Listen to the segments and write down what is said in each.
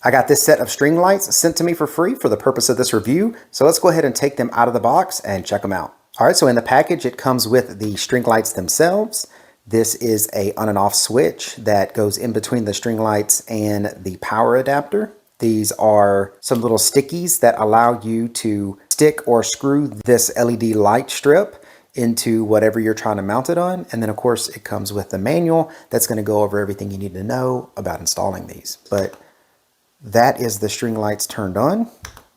I got this set of string lights sent to me for free for the purpose of this review. So let's go ahead and take them out of the box and check them out. All right, so in the package, it comes with the string lights themselves. This is a on and off switch that goes in between the string lights and the power adapter. These are some little stickies that allow you to stick or screw this LED light strip into whatever you're trying to mount it on. And then of course it comes with the manual that's going to go over everything you need to know about installing these. But that is the string lights turned on.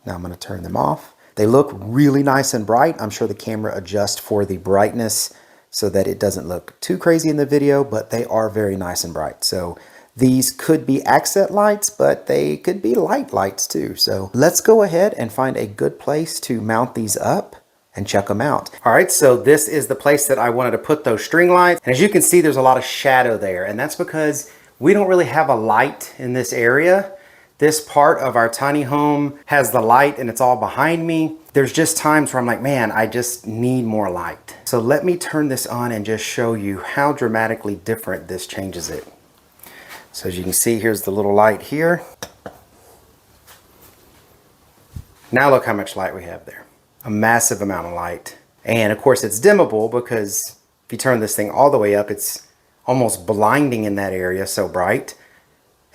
Now I'm going to turn them off. They look really nice and bright. I'm sure the camera adjusts for the brightness so that it doesn't look too crazy in the video, but they are very nice and bright. So these could be accent lights, but they could be light lights too. So let's go ahead and find a good place to mount these up and check them out. All right, so this is the place that I wanted to put those string lights. And as you can see, there's a lot of shadow there. And that's because we don't really have a light in this area. This part of our tiny home has the light and it's all behind me. There's just times where I'm like, man, I just need more light. So let me turn this on and just show you how dramatically different this changes it. So as you can see, here's the little light here. Now look how much light we have there. A massive amount of light. And of course it's dimmable because if you turn this thing all the way up, it's almost blinding in that area, so bright.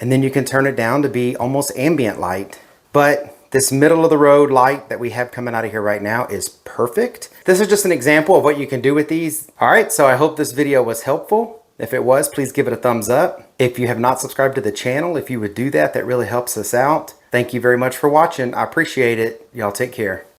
And then you can turn it down to be almost ambient light. But this middle of the road light that we have coming out of here right now is perfect. This is just an example of what you can do with these. All right, so I hope this video was helpful. If it was, please give it a thumbs up. If you have not subscribed to the channel, if you would do that, that really helps us out. Thank you very much for watching. I appreciate it. Y'all take care.